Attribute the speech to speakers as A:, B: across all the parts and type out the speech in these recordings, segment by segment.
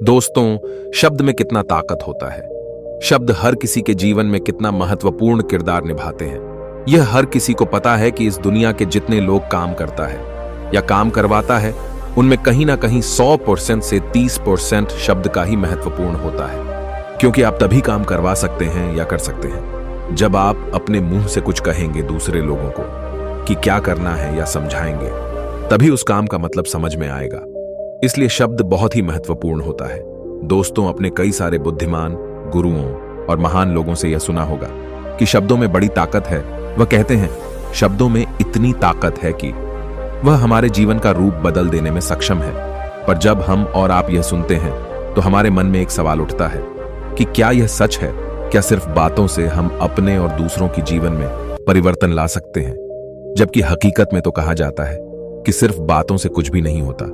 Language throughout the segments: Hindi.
A: दोस्तों, शब्द में कितना ताकत होता है। शब्द हर किसी के जीवन में कितना महत्वपूर्ण किरदार निभाते हैं। यह हर किसी को पता है कि इस दुनिया के जितने लोग काम करता है या काम करवाता है, उनमें कहीं ना कहीं 100% से 30% शब्द का ही महत्वपूर्ण होता है। क्योंकि आप तभी काम करवा सकते हैं या कर सकते हैं जब आप अपने मुंह से कुछ कहेंगे दूसरे लोगों को कि क्या करना है या समझाएंगे, तभी उस काम का मतलब समझ में आएगा। इसलिए शब्द बहुत ही महत्वपूर्ण होता है। दोस्तों, अपने कई सारे बुद्धिमान गुरुओं और महान लोगों से यह सुना होगा कि शब्दों में बड़ी ताकत है। वह कहते हैं, शब्दों में इतनी ताकत है कि वह हमारे जीवन का रूप बदल देने में सक्षम है। पर जब हम और आप यह सुनते हैं तो हमारे मन में एक सवाल उठता है कि क्या यह सच है? क्या सिर्फ बातों से हम अपने और दूसरों के जीवन में परिवर्तन ला सकते हैं? जबकि हकीकत में तो कहा जाता है कि सिर्फ बातों से कुछ भी नहीं होता।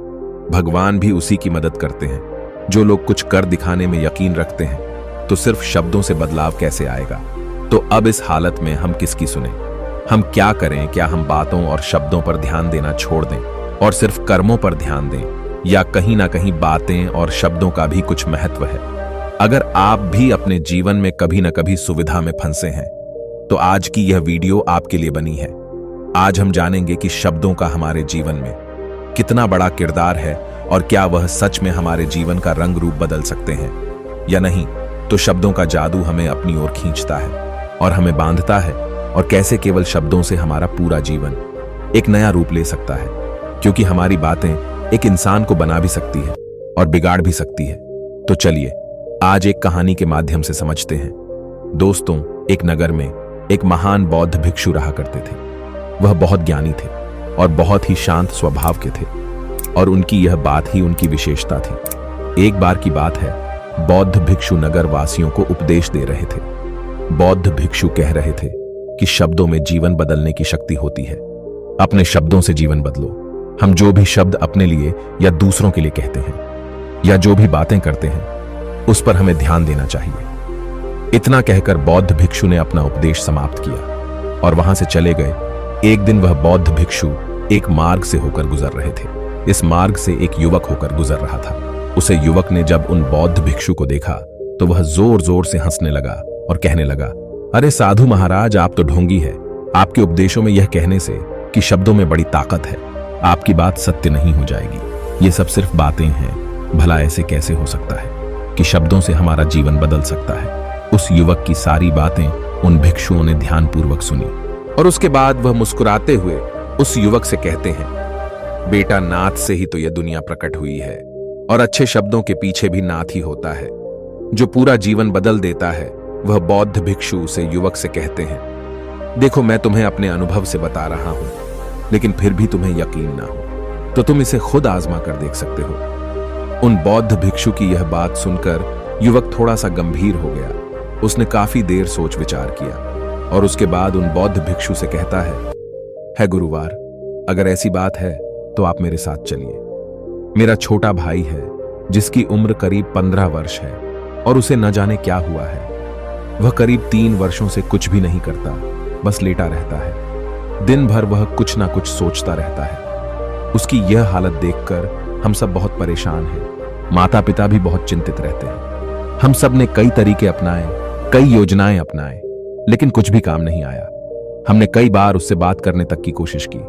A: भगवान भी उसी की मदद करते हैं। जो लोग कुछ कर दिखाने में यकीन रखते हैं, तो सिर्फ शब्दों से बदलाव कैसे आएगा? तो अब इस हालत में हम किसकी सुने? हम क्या करें? क्या हम बातों और शब्दों पर ध्यान देना छोड़ दें और सिर्फ कर्मों पर ध्यान दें? या कहीं ना कहीं बातें और शब्दों का भी कुछ महत्व है? अगर आप भी अपने जीवन में कभी न कभी सुविधा में फंसे हैं, तो आज की यह वीडियो आपके लिए बनी है। आज हम जानेंगे कि शब्दों का हमारे जीवन में कितना बड़ा किरदार है और क्या वह सच में हमारे जीवन का रंग रूप बदल सकते हैं या नहीं। तो शब्दों का जादू हमें अपनी ओर खींचता है और हमें बांधता है, और कैसे केवल शब्दों से हमारा पूरा जीवन एक नया रूप ले सकता है। क्योंकि हमारी बातें एक इंसान को बना भी सकती है और बिगाड़ भी सकती है। तो चलिए आज एक कहानी के माध्यम से समझते हैं। दोस्तों, एक नगर में एक महान बौद्ध भिक्षु रहा करते थे। वह बहुत ज्ञानी थे और बहुत ही शांत स्वभाव के थे, और उनकी यह बात ही उनकी विशेषता थी। एक बार की बात है, बौद्ध भिक्षु नगर वासियों को उपदेश दे रहे थे। बौद्ध भिक्षु कह रहे थे कि शब्दों में जीवन बदलने की शक्ति होती है। अपने शब्दों से जीवन बदलो। हम जो भी शब्द अपने लिए या दूसरों के लिए कहते हैं या जो भी बातें करते हैं, उस पर हमें ध्यान देना चाहिए। इतना कहकर बौद्ध भिक्षु ने अपना उपदेश समाप्त किया और वहां से चले गए। एक दिन वह बौद्ध भिक्षु एक मार्ग से होकर गुजर रहे थे। इस मार्ग से एक युवक होकर गुजर रहा था। उसे युवक ने जब उन बौद्ध भिक्षु को देखा तो वह जोर जोर से हंसने लगा और कहने लगा, अरे साधु महाराज, आप तो ढोंगी है। आपके उपदेशों में यह कहने से कि शब्दों में बड़ी ताकत है, आपकी बात सत्य नहीं हो जाएगी। ये सब सिर्फ बातें हैं। भला ऐसे कैसे हो सकता है कि शब्दों से हमारा जीवन बदल सकता है? उस युवक की सारी बातें उन भिक्षुओं ने ध्यानपूर्वक सुनी और उसके बाद वह मुस्कुराते हुए उस युवक से कहते हैं, बेटा, नाथ से ही तो यह दुनिया प्रकट हुई है, और अच्छे शब्दों के पीछे भी नाथ ही होता है जो पूरा जीवन बदल देता है। वह बौद्ध भिक्षु से युवक से कहते हैं, देखो, मैं तुम्हें अपने अनुभव से बता रहा हूं, लेकिन फिर भी तुम्हें यकीन ना हो तो तुम इसे खुद आजमा कर देख सकते हो। उन बौद्ध भिक्षु की यह बात सुनकर युवक थोड़ा सा गंभीर हो गया। उसने काफी देर सोच विचार किया और उसके बाद उन बौद्ध भिक्षु से कहता है गुरुवार, अगर ऐसी बात है तो आप मेरे साथ चलिए। मेरा छोटा भाई है जिसकी उम्र करीब 15 वर्ष है और उसे न जाने क्या हुआ है। वह करीब 3 वर्षों से कुछ भी नहीं करता, बस लेटा रहता है। दिन भर वह कुछ ना कुछ सोचता रहता है। उसकी यह हालत देखकर हम सब बहुत परेशान हैं। माता पिता भी बहुत चिंतित रहते हैं। हम सब ने कई तरीके अपनाए, कई योजनाएं अपनाए, लेकिन कुछ भी काम नहीं आया। हमने कई बार उससे बात करने तक की कोशिश की,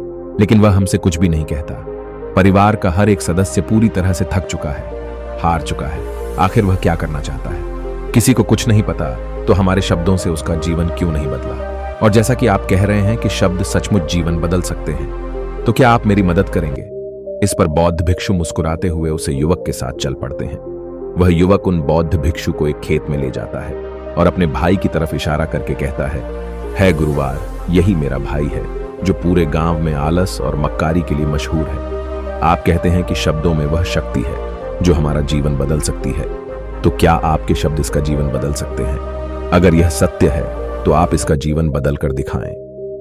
A: लेकिन वह हमसे कुछ भी नहीं कहता। परिवार का हर एक सदस्य पूरी तरह से थक चुका है, हार चुका है। आखिर वह क्या करना चाहता है? किसी को कुछ नहीं पता तो हमारे शब्दों से उसका जीवन क्यों नहीं बदला? और जैसा कि आप कह रहे हैं कि शब्द सचमुच जीवन बदल सकते हैं, तो क्या आप मेरी मदद करेंगे? इस पर बौद्ध भिक्षु मुस्कुराते हुए उसे युवक के साथ चल पड़ते हैं। वह युवक उन बौद्ध भिक्षु को एक खेत में ले जाता है और अपने भाई की तरफ इशारा करके कहता है गुरुवार, यही मेरा भाई है जो पूरे गांव में आलस और मक्कारी के लिए मशहूर है। आप कहते हैं कि शब्दों में वह शक्ति है जो हमारा जीवन बदल सकती है, तो क्या आपके शब्द इसका जीवन बदल सकते हैं? अगर यह सत्य है तो आप इसका जीवन बदल कर दिखाएं।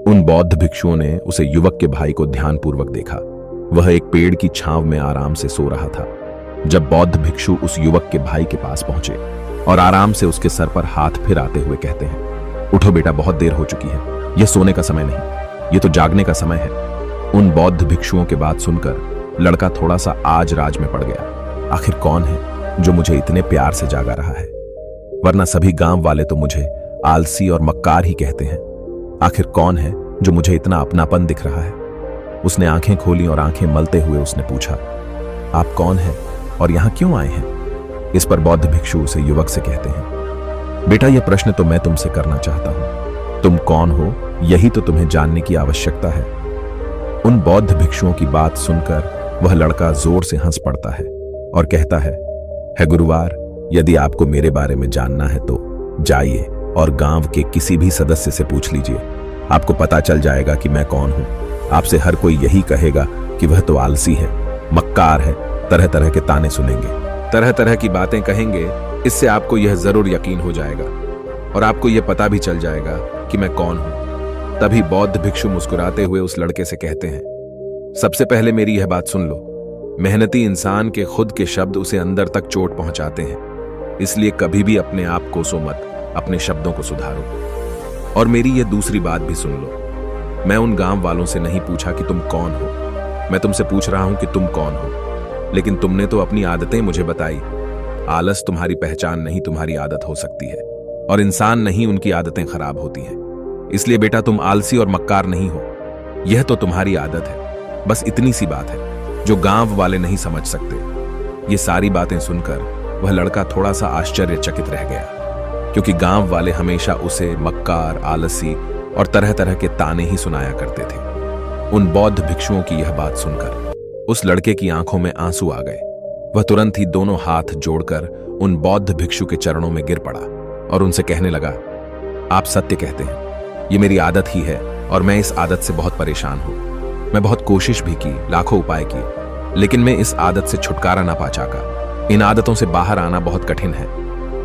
A: उन बौद्ध भिक्षुओं ने उसे युवक के भाई को ध्यानपूर्वक देखा। वह एक पेड़ की छांव में आराम से सो रहा था। जब बौद्ध भिक्षु उस युवक के भाई के पास पहुंचे और आराम से उसके सर पर हाथ फिराते हुए कहते हैं, उठो बेटा, बहुत देर हो चुकी है। यह सोने का समय नहीं, ये तो जागने का समय है। उन बौद्ध भिक्षुओं के बात सुनकर लड़का थोड़ा सा आज राज में पड़ गया। आखिर कौन है जो मुझे इतने प्यार से जागा रहा है, वरना सभी गांव वाले तो मुझे आलसी और मक्कार ही कहते हैं। आखिर कौन है जो मुझे इतना अपनापन दिख रहा है? उसने आंखें खोली और आंखें मलते हुए उसने पूछा, आप कौन हैं और यहां क्यों आए हैं? इस पर बौद्ध भिक्षु उसे युवक से कहते हैं, बेटा यह प्रश्न तो मैं तुमसे करना चाहता हूं। तुम कौन हो, यही तो तुम्हें जानने की आवश्यकता है। उन बौद्ध भिक्षुओं की बात सुनकर वह लड़का जोर से हंस पड़ता है और कहता है गुरुवार, यदि आपको मेरे बारे में जानना है तो जाइए और गांव के किसी भी सदस्य से पूछ लीजिए। आपको पता चल जाएगा कि मैं कौन हूं। आपसे हर कोई यही कहेगा कि वह तो आलसी है, मक्कार है, तरह तरह के ताने सुनेंगे, तरह तरह की बातें कहेंगे। इससे आपको यह जरूर यकीन हो जाएगा और आपको यह पता भी चल जाएगा कि मैं कौन हूं। तभी बौद्ध भिक्षु मुस्कुराते हुए उस लड़के से कहते हैं, सबसे पहले मेरी यह बात सुन लो। मेहनती इंसान के खुद के शब्द उसे अंदर तक चोट पहुंचाते हैं, इसलिए कभी भी अपने आप कोसो मत, अपने शब्दों को सुधारो। और मेरी यह दूसरी बात भी सुन लो, मैं उन गांव वालों से नहीं पूछा कि तुम कौन हो, मैं तुमसे पूछ रहा हूं कि तुम कौन हो। लेकिन तुमने तो अपनी आदतें मुझे बताई। आलस तुम्हारी पहचान नहीं, तुम्हारी आदत हो सकती है, और इंसान नहीं, उनकी आदतें खराब होती हैं। इसलिए बेटा तुम आलसी और मक्कार नहीं हो, यह तो तुम्हारी आदत है। बस इतनी सी बात है जो गांव वाले नहीं समझ सकते। ये सारी बातें सुनकर वह लड़का थोड़ा सा आश्चर्यचकित रह गया, क्योंकि गांव वाले हमेशा उसे मक्कार, आलसी और तरह तरह के ताने ही सुनाया करते थे। उन बौद्ध भिक्षुओं की यह बात सुनकर उस लड़के की आंखों में आंसू आ गए। वह तुरंत ही दोनों हाथ जोड़कर उन बौद्ध भिक्षु के चरणों में गिर पड़ा और उनसे कहने लगा, आप सत्य कहते हैं, ये मेरी आदत ही है और मैं इस आदत से बहुत परेशान हूं। मैं बहुत कोशिश भी की, लाखों उपाय किए, लेकिन मैं इस आदत से छुटकारा ना पा सका। इन आदतों से बाहर आना बहुत कठिन है।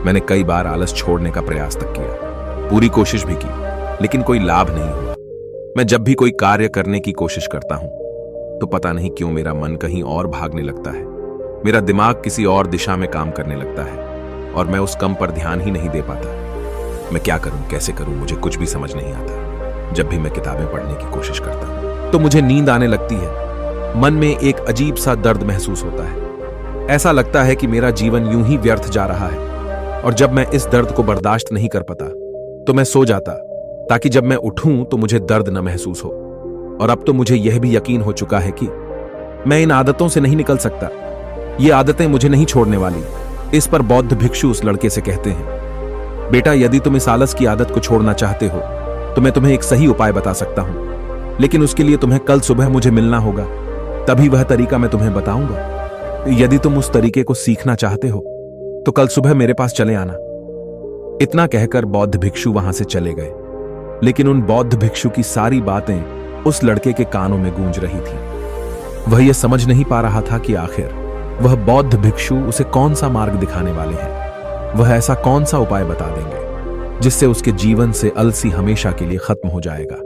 A: मैंने कई बार आलस छोड़ने का प्रयास तक किया, पूरी कोशिश भी की, लेकिन कोई लाभ नहीं हुआ। मैं जब भी कोई कार्य करने की कोशिश करता हूं तो पता नहीं क्यों मेरा मन कहीं और भागने लगता है। मेरा दिमाग किसी और दिशा में काम करने लगता है और मैं उस काम पर ध्यान ही नहीं दे पाता। मैं क्या करूं, कैसे करूं, मुझे कुछ भी समझ नहीं आता। जब भी मैं किताबें पढ़ने की कोशिश करता हूं तो मुझे नींद आने लगती है। मन में एक अजीब सा दर्द महसूस होता है। ऐसा लगता है कि मेरा जीवन यूं ही व्यर्थ जा रहा है। और जब मैं इस दर्द को बर्दाश्त नहीं कर पाता तो मैं सो जाता, ताकि जब मैं उठूं तो मुझे दर्द न महसूस हो। और अब तो मुझे यह भी यकीन हो चुका है कि मैं इन आदतों से नहीं निकल सकता। ये आदतें मुझे नहीं छोड़ने वाली। इस पर बौद्ध भिक्षु उस लड़के से कहते हैं, बेटा यदि तुम इस आलस की आदत को छोड़ना चाहते हो तो मैं तुम्हें एक सही उपाय बता सकता हूं, लेकिन उसके लिए तुम्हें कल सुबह मुझे मिलना होगा, तभी वह तरीका मैं तुम्हें बताऊंगा। यदि तुम उस तरीके को सीखना चाहते हो तो कल सुबह मेरे पास चले आना। इतना कहकर बौद्ध भिक्षु वहां से चले गए। लेकिन उन बौद्ध भिक्षु की सारी बातें उस लड़के के कानों में गूंज रही थी। वह यह समझ नहीं पा रहा था कि आखिर वह बौद्ध भिक्षु उसे कौन सा मार्ग दिखाने वाले हैं। वह ऐसा कौन सा उपाय बता देंगे जिससे उसके जीवन से अलसी हमेशा के लिए खत्म हो जाएगा।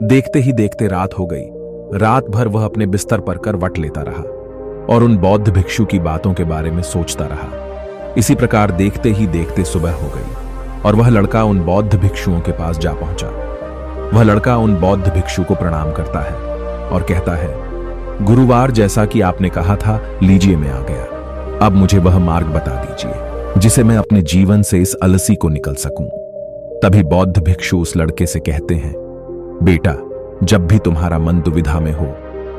A: देखते ही देखते रात हो गई। रात भर वह अपने बिस्तर पर करवट लेता रहा और उन बौद्ध भिक्षु की बातों के बारे में सोचता रहा। इसी प्रकार देखते ही देखते सुबह हो गई और वह लड़का उन बौद्ध भिक्षुओं के पास जा पहुंचा। वह लड़का उन बौद्ध भिक्षु को प्रणाम करता है और कहता है, गुरुवार जैसा कि आपने कहा था, लीजिए मैं आ गया। अब मुझे वह मार्ग बता दीजिए जिसे मैं अपने जीवन से इस अलसी को निकल सकूं। तभी बौद्ध भिक्षु उस लड़के से कहते हैं, बेटा जब भी तुम्हारा मन दुविधा में हो,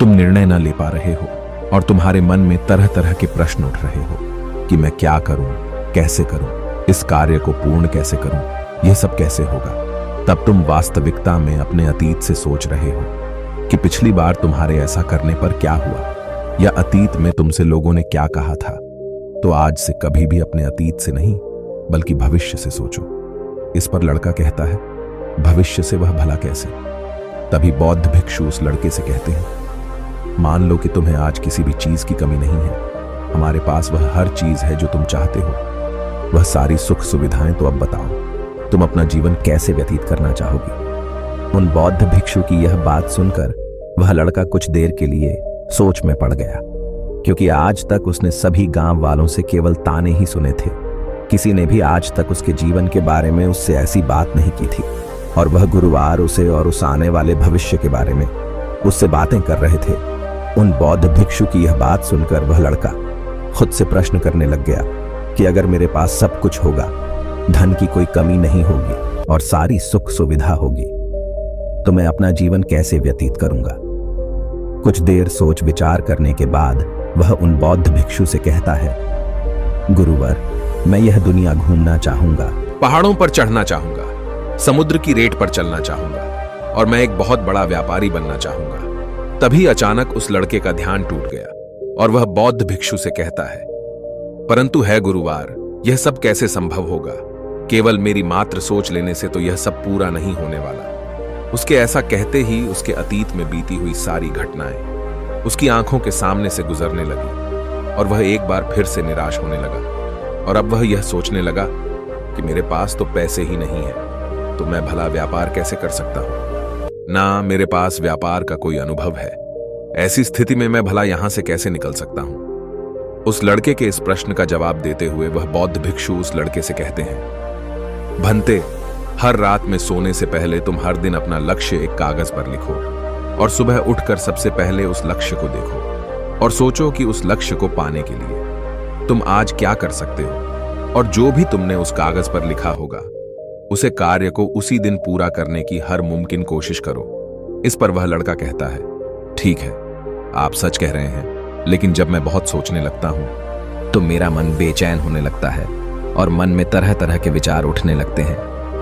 A: तुम निर्णय न ले पा रहे हो और तुम्हारे मन में तरह तरह के प्रश्न उठ रहे हो कि मैं क्या करूं, कैसे करूं, इस कार्य को पूर्ण कैसे करूं, यह सब कैसे होगा, तब तुम वास्तविकता में अपने अतीत से सोच रहे हो कि पिछली बार तुम्हारे ऐसा करने पर क्या हुआ या अतीत में तुमसे लोगों ने क्या कहा था। तो आज से कभी भी अपने अतीत से नहीं बल्कि भविष्य से सोचो। इस पर लड़का कहता है, भविष्य से वह भला कैसे? तभी बौद्ध भिक्षु उस लड़के से कहते हैं, मान लो कि तुम्हें आज किसी भी चीज की कमी नहीं है। हमारे पास वह हर चीज है जो तुम चाहते हो, वह सारी सुख सुविधाएं। तो अब बताओ तुम अपना जीवन कैसे व्यतीत करना चाहोगे? उन बौद्ध भिक्षु की यह बात सुनकर वह लड़का कुछ देर के लिए सोच में पड़ गया, क्योंकि आज तक उसने सभी गांव वालों से केवल ताने ही सुने थे। किसी ने भी आज तक उसके जीवन के बारे में उससे ऐसी बात नहीं की थी और वह गुरुवार उसे और उस आने वाले भविष्य के बारे में उससे बातें कर रहे थे। उन बौद्ध भिक्षु की यह बात सुनकर वह लड़का
B: खुद से प्रश्न करने लग गया कि अगर मेरे पास सब कुछ होगा, धन की कोई कमी नहीं होगी और सारी सुख सुविधा होगी, तो मैं अपना जीवन कैसे व्यतीत करूंगा। कुछ देर सोच विचार करने के बाद वह उन बौद्ध भिक्षु से कहता है, गुरुवर, मैं यह दुनिया घूमना चाहूंगा,
A: पहाड़ों पर चढ़ना चाहूंगा, समुद्र की रेट पर चलना चाहूंगा और मैं एक बहुत बड़ा व्यापारी बनना चाहूंगा। तभी अचानक उस लड़के का ध्यान टूट गया और वह बौद्ध भिक्षु से कहता है, परंतु है गुरुवार, यह सब कैसे संभव होगा? केवल मेरी मात्र सोच लेने से तो यह सब पूरा नहीं होने वाला। उसके ऐसा कहते ही उसके अतीत में बीती हुई सारी घटनाएं उसकी आंखों के सामने से गुजरने लगी और वह एक बार फिर से निराश होने लगा। और अब वह यह सोचने लगा कि मेरे पास तो पैसे ही नहीं है, तो मैं भला व्यापार कैसे कर सकता हूं? ना मेरे पास व्यापार का कोई अनुभव है। ऐसी स्थिति में मैं भला यहां से कैसे निकल सकता हूं? उस लड़के के इस प्रश्न का जवाब देते हुए वह बौद्ध भिक्षु उस लड़के से कहते हैं, भंते, हर रात में सोने से पहले तुम हर दिन अपना लक्ष्य एक कागज पर लिखो और सुबह उठकर सबसे पहले उस लक्ष्य को देखो और सोचो कि उस लक्ष्य को पाने के लिए तुम आज क्या कर सकते हो, और जो भी तुमने उस कागज पर लिखा होगा उसे कार्य को उसी दिन पूरा करने की हर मुमकिन कोशिश करो। इस पर वह लड़का कहता है, ठीक है, आप सच कह रहे हैं, लेकिन जब मैं बहुत सोचने लगता हूं तो मेरा मन बेचैन होने लगता है और मन में तरह तरह के विचार उठने लगते हैं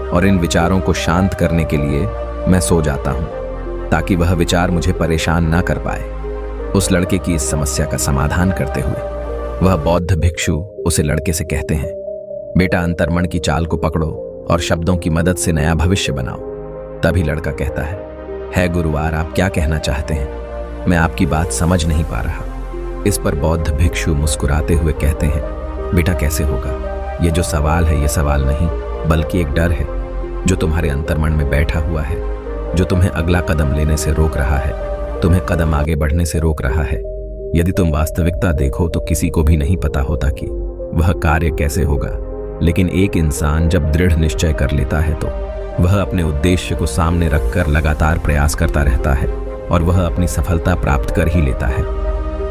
A: और इन विचारों को शांत करने के लिए मैं सो जाता हूं ताकि वह विचार मुझे परेशान ना कर पाए। उस लड़के की इस समस्या का समाधान करते हुए वह बौद्ध भिक्षु उसे लड़के से कहते हैं, बेटा, अंतर्मन की चाल को पकड़ो और शब्दों की मदद से नया भविष्य बनाओ। तभी लड़का कहता है गुरुवार, आप क्या कहना चाहते हैं? मैं आपकी बात समझ नहीं पा रहा। इस पर बौद्ध भिक्षु मुस्कुराते हुए कहते हैं, बेटा, कैसे होगा? ये जो सवाल है, ये सवाल नहीं बल्कि एक डर है जो तुम्हारे अंतर्मन में बैठा हुआ है, जो तुम्हें अगला कदम लेने से रोक रहा है, तुम्हें कदम आगे बढ़ने से रोक रहा है। यदि तुम वास्तविकता देखो तो किसी को भी नहीं पता होता कि वह कार्य कैसे होगा, लेकिन एक इंसान जब दृढ़ निश्चय कर लेता है तो वह अपने उद्देश्य को सामने रखकर लगातार प्रयास करता रहता है और वह अपनी सफलता प्राप्त कर ही लेता है।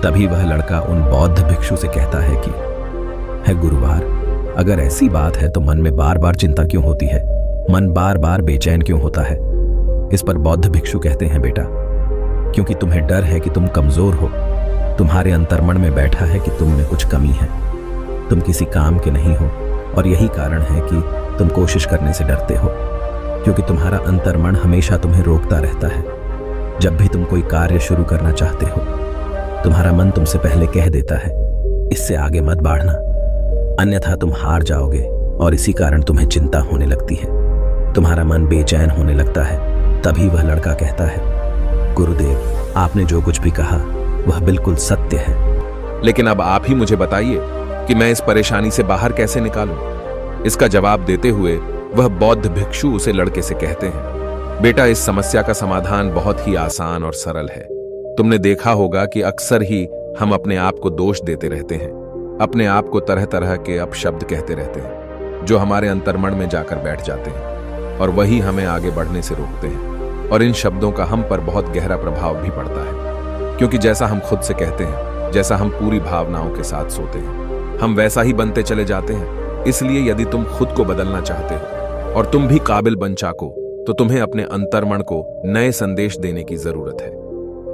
A: तभी वह लड़का उन बौद्ध भिक्षु से कहता है कि, है गुरुवार, अगर ऐसी बात है तो मन में बार बार चिंता क्यों होती है? मन बार बार बेचैन क्यों होता है? इस पर बौद्ध भिक्षु कहते हैं, बेटा, क्योंकि तुम्हें डर है कि तुम कमजोर हो। तुम्हारे अंतर्मन में बैठा है कि तुम में कुछ कमी है, तुम किसी काम के नहीं हो, और यही कारण है कि तुम कोशिश करने से डरते हो, क्योंकि तुम्हारा अंतर्मन हमेशा तुम्हें रोकता रहता है। जब भी तुम कोई कार्य शुरू करना चाहते हो, तुम्हारा मन तुमसे पहले कह देता है, इससे आगे मत बढ़ना, अन्यथा तुम हार जाओगे, और इसी कारण तुम्हें चिंता होने लगती है, तुम्हारा मन बेचैन होने लगता है। तभी वह लड़का कहता है, गुरुदेव, आपने जो कुछ भी कहा वह बिल्कुल सत्य है, लेकिन अब आप ही मुझे बताइए कि मैं इस परेशानी से बाहर कैसे निकालूं? इसका जवाब देते हुए वह बौद्ध भिक्षु उसे लड़के से कहते हैं, बेटा, इस समस्या का समाधान बहुत ही आसान और सरल है। तुमने देखा होगा कि अक्सर ही हम अपने आप को दोष देते रहते हैं, अपने आप को तरह तरह के अपशब्द कहते रहते हैं जो हमारे अंतर्मन में जाकर बैठ जाते हैं और वही हमें आगे बढ़ने से रोकते हैं। और इन शब्दों का हम पर बहुत गहरा प्रभाव भी पड़ता है, क्योंकि जैसा हम खुद से कहते हैं, जैसा हम पूरी भावनाओं के साथ सोते हैं, हम वैसा ही बनते चले जाते हैं। इसलिए यदि तुम खुद को बदलना चाहते हो और तुम भी काबिल बन चाको, तो तुम्हें अपने अंतर्मन को नए संदेश देने की जरूरत है।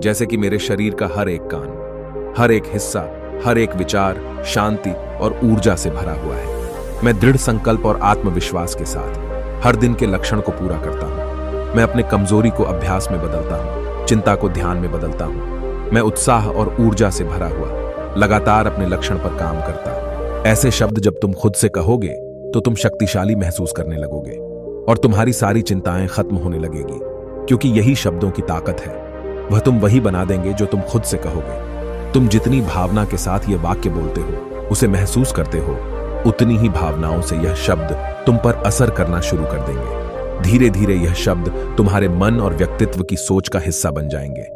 A: जैसे कि मेरे शरीर का हर एक कान, हर एक हिस्सा, हर एक विचार शांति और ऊर्जा से भरा हुआ है। मैं दृढ़ संकल्प और आत्मविश्वास के साथ हर दिन के लक्षण को पूरा करता हूँ। मैं अपने कमजोरी को अभ्यास में बदलता हूँ, चिंता को ध्यान में बदलता हूँ। मैं उत्साह और ऊर्जा से भरा हुआ लगातार अपने लक्षण पर काम करता हूँ। ऐसे शब्द जब तुम खुद से कहोगे तो तुम शक्तिशाली महसूस करने लगोगे और तुम्हारी सारी चिंताएं खत्म होने लगेगी, क्योंकि यही शब्दों की ताकत है। वह तुम वही बना देंगे जो तुम खुद से कहोगे। तुम जितनी भावना के साथ ये वाक्य बोलते हो, उसे महसूस करते हो, उतनी ही भावनाओं से यह शब्द तुम पर असर करना शुरू कर देंगे। धीरे धीरे यह शब्द तुम्हारे मन और व्यक्तित्व की सोच का हिस्सा बन जाएंगे।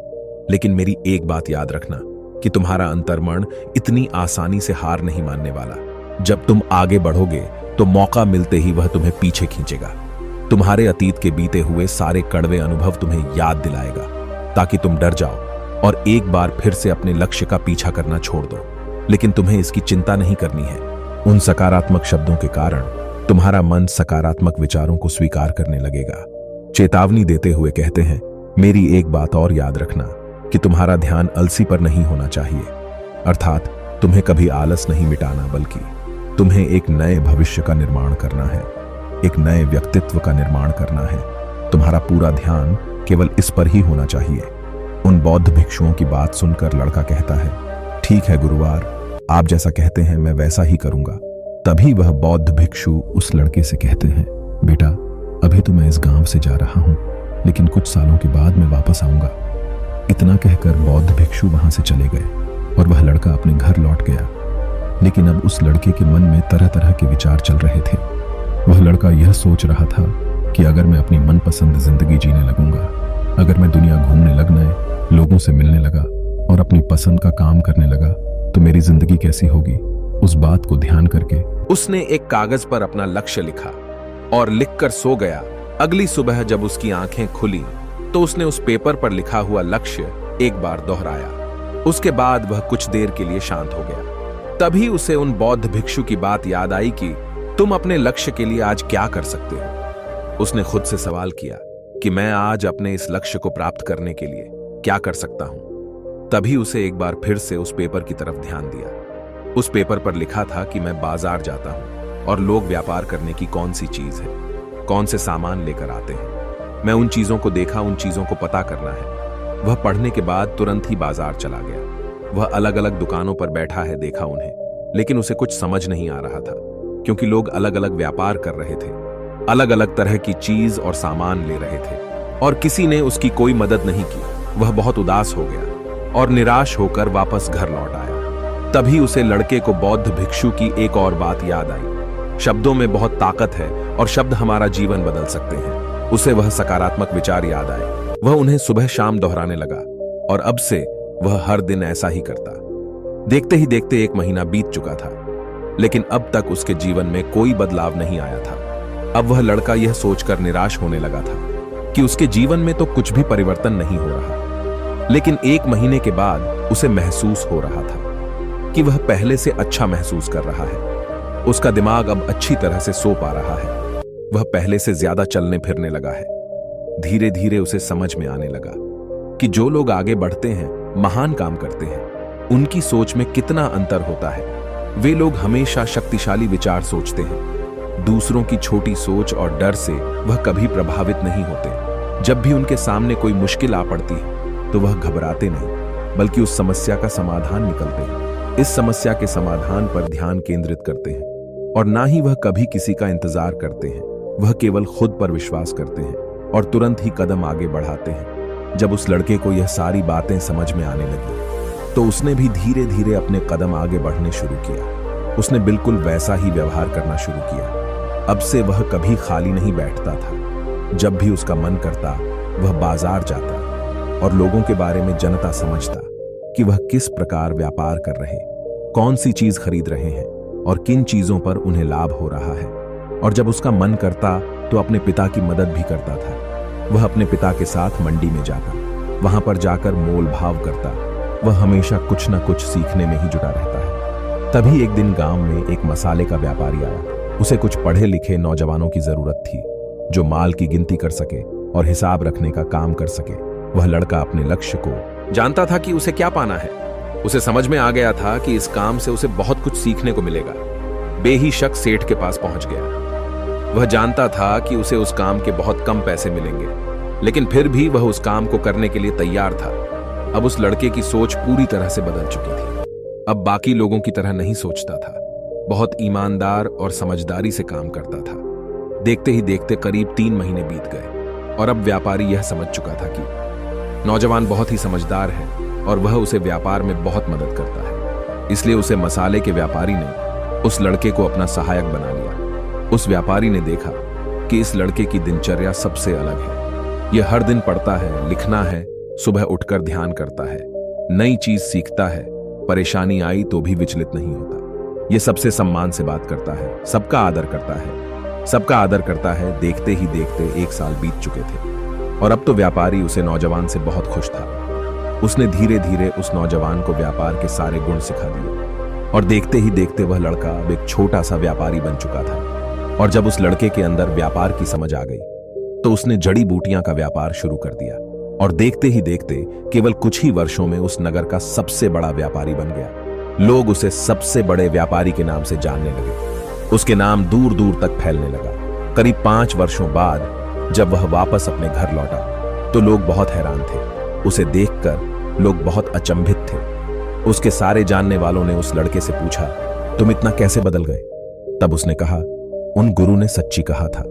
A: लेकिन मेरी एक बात याद रखना कि तुम्हारा अंतर्मन इतनी आसानी से हार नहीं मानने वाला। जब तुम आगे बढ़ोगे तो मौका मिलते ही वह तुम्हें पीछे खींचेगा। तुम्हारे अतीत के बीते हुए सारे कड़वे अनुभव तुम्हें याद दिलाएगा, ताकि तुम डर जाओ और एक बार फिर से अपने लक्ष्य का पीछा करना छोड़ दो। लेकिन तुम्हें इसकी चिंता नहीं करनी है। उन सकारात्मक शब्दों के कारण तुम्हारा मन सकारात्मक विचारों को स्वीकार करने लगेगा। चेतावनी देते हुए कहते हैं, मेरी एक बात और याद रखना कि तुम्हारा ध्यान अलसी पर नहीं होना चाहिए, अर्थात तुम्हें कभी आलस नहीं मिटाना, बल्कि तुम्हें एक नए भविष्य का निर्माण करना है, एक नए व्यक्तित्व का निर्माण करना है। तुम्हारा पूरा ध्यान केवल इस पर ही होना चाहिए। उन बौद्ध भिक्षुओं की बात सुनकर लड़का कहता है, ठीक है गुरुवार, आप जैसा कहते हैं मैं वैसा ही करूंगा। तभी वह बौद्ध भिक्षु उस लड़के से कहते हैं, बेटा अभी तो मैं इस गांव से जा रहा हूं, लेकिन कुछ सालों के बाद मैं वापस आऊंगा। इतना कहकर बौद्ध भिक्षु वहां से चले गए और वह लड़का अपने घर लौट गया। लेकिन अब उस लड़के के मन में तरह तरह के विचार चल रहे थे। वह लड़का यह सोच रहा था कि अगर मैं अपनी मनपसंद जिंदगी जीने लगूंगा, अगर मैं दुनिया घूमने लगना, लोगों से मिलने लगा और अपनी पसंद का काम करने लगा, तो मेरी जिंदगी कैसी होगी। उस बात को ध्यान करके उसने एक कागज पर अपना लक्ष्य लिखा और लिखकर सो गया। अगली सुबह जब उसकी आंखें खुली तो उसने उस पेपर पर लिखा हुआ लक्ष्य एक बार दोहराया। उसके बाद वह कुछ देर के लिए शांत हो गया। तभी उसे उन बौद्ध भिक्षु की बात याद आई कि तुम अपने लक्ष्य के लिए आज क्या कर सकते हो। उसने खुद से सवाल किया कि मैं आज अपने इस लक्ष्य को प्राप्त करने के लिए क्या कर सकता हूं। तभी उसे एक बार फिर से उस पेपर की तरफ ध्यान दिया। उस पेपर पर लिखा था कि मैं बाजार जाता हूं और लोग व्यापार करने की कौन सी चीज है, कौन से सामान लेकर आते हैं। मैं उन चीजों को देखा, उन चीजों को पता करना है। वह पढ़ने के बाद तुरंत ही बाजार चला गया। वह अलग अलग दुकानों पर बैठा है, देखा उन्हें, लेकिन उसे कुछ समझ नहीं आ रहा था, क्योंकि लोग अलग अलग व्यापार कर रहे थे, अलग अलग तरह की चीज और सामान ले रहे थे और किसी ने उसकी कोई मदद नहीं की। वह बहुत उदास हो गया और निराश होकर वापस घर लौट आया। तभी उसे लड़के को बौद्ध भिक्षु की एक और बात याद आई। शब्दों में बहुत ताकत है और शब्द हमारा जीवन बदल सकते हैं। उसे वह सकारात्मक विचार याद आए। वह उन्हें सुबह शाम दोहराने लगा और अब से वह हर दिन ऐसा ही करता। देखते ही देखते 1 महीना बीत चुका था, लेकिन अब तक उसके जीवन में कोई बदलाव नहीं आया था। अब वह लड़का यह सोचकर निराश होने लगा था कि उसके जीवन में तो कुछ भी परिवर्तन नहीं हो रहा। लेकिन 1 महीने के बाद उसे महसूस हो रहा था कि वह पहले से अच्छा महसूस कर रहा है। उसका दिमाग अब अच्छी तरह से सो पा रहा है। वह पहले से ज्यादा चलने फिरने लगा है। धीरे धीरे उसे समझ में आने लगा कि जो लोग आगे बढ़ते हैं, महान काम करते हैं, उनकी सोच में कितना अंतर होता है। वे लोग हमेशा शक्तिशाली विचार सोचते हैं। दूसरों की छोटी सोच और डर से वह कभी प्रभावित नहीं होते। जब भी उनके सामने कोई मुश्किल आ पड़ती है तो वह घबराते नहीं, बल्कि उस समस्या का समाधान निकलते हैं। इस समस्या के समाधान पर ध्यान केंद्रित करते हैं और ना ही वह कभी किसी का इंतजार करते हैं। वह केवल खुद पर विश्वास करते हैं और तुरंत ही कदम आगे बढ़ाते हैं। जब उस लड़के को यह सारी बातें समझ में आने लगी तो उसने भी धीरे धीरे अपने कदम आगे बढ़ने शुरू किया। उसने बिल्कुल वैसा ही व्यवहार करना शुरू किया। अब से वह कभी खाली नहीं बैठता था। जब भी उसका मन करता वह बाजार जाता और लोगों के बारे में जनता समझता कि वह किस प्रकार व्यापार कर रहे, कौन सी चीज खरीद रहे हैं और किन चीजों पर उन्हें लाभ हो रहा है। और जब उसका मन करता तो अपने पिता की मदद भी करता था। वह अपने पिता के साथ मंडी में जाता, वहां पर जाकर मोल भाव करता। वह हमेशा कुछ न कुछ सीखने में ही जुटा रहता है। तभी एक दिन गांव में एक मसाले का व्यापारी आया। उसे कुछ पढ़े लिखे नौजवानों की जरूरत थी, जो माल की गिनती कर सके और हिसाब रखने का काम कर सके। वह लड़का अपने लक्ष्य को जानता था कि उसे क्या पाना है। उसे समझ में आ गया था कि इस काम से उसे बहुत कुछ सीखने को मिलेगा। बेहिशक सेठ के पास पहुंच गया। वह जानता था कि उसे उस काम के बहुत कम पैसे मिलेंगे, लेकिन फिर भी वह उस काम को करने के लिए तैयार था। अब उस लड़के की सोच पूरी तरह से बदल चुकी थी। अब बाकी लोगों की तरह नहीं सोचता था, बहुत ईमानदार और समझदारी से काम करता था। देखते ही देखते करीब 3 महीने बीत गए और अब व्यापारी यह समझ चुका था कि नौजवान बहुत ही समझदार है और वह उसे व्यापार में बहुत मदद करता है। इसलिए उसे मसाले के व्यापारी ने उस लड़के को अपना सहायक बना लिया। उस व्यापारी ने देखा कि इस लड़के की दिनचर्या सबसे अलग है। यह हर दिन पढ़ता है, लिखना है, सुबह उठकर ध्यान करता है, नई चीज सीखता है, परेशानी आई तो भी विचलित नहीं होता। यह सबसे सम्मान से बात करता है, सबका आदर करता है, सबका आदर करता है। देखते ही देखते 1 साल बीत चुके थे और अब तो व्यापारी उसे नौजवान से बहुत खुश था। उसने धीरे धीरे उस नौजवान को व्यापार के सारे गुण सिखा दिए। और देखते ही देखते वह लड़का अब एक छोटा सा व्यापारी बन चुका था। और जब उस लड़के के अंदर व्यापार की समझ आ गई तो उसने जड़ी बूटियां का व्यापार शुरू कर दिया और देखते ही देखते केवल कुछ ही वर्षों में उस नगर का सबसे बड़ा व्यापारी बन गया। लोग उसे सबसे बड़े व्यापारी के नाम से जानने लगे। उसके नाम दूर दूर तक फैलने लगा। करीब 5 वर्षों बाद जब वह वापस अपने घर लौटा तो लोग बहुत हैरान थे। उसे देखकर लोग बहुत अचंभित थे। उसके सारे जानने वालों ने उस लड़के से पूछा, तुम इतना कैसे बदल गए? तब उसने कहा, उन गुरु ने सच्ची कहा था,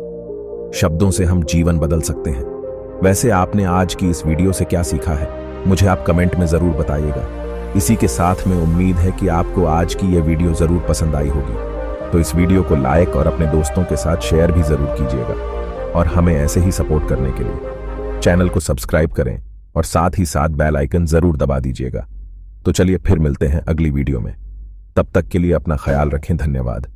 A: शब्दों से हम जीवन बदल सकते हैं। वैसे आपने आज की इस वीडियो से क्या सीखा है, मुझे आप कमेंट में जरूर बताइएगा। इसी के साथ में उम्मीद है कि आपको आज की यह वीडियो जरूर पसंद आई होगी। तो इस वीडियो को लाइक और अपने दोस्तों के साथ शेयर भी जरूर कीजिएगा। और हमें ऐसे ही सपोर्ट करने के लिए चैनल को सब्सक्राइब करें और साथ ही साथ बेल आइकन जरूर दबा दीजिएगा। तो चलिए फिर मिलते हैं अगली वीडियो में। तब तक के लिए अपना ख्याल रखें। धन्यवाद।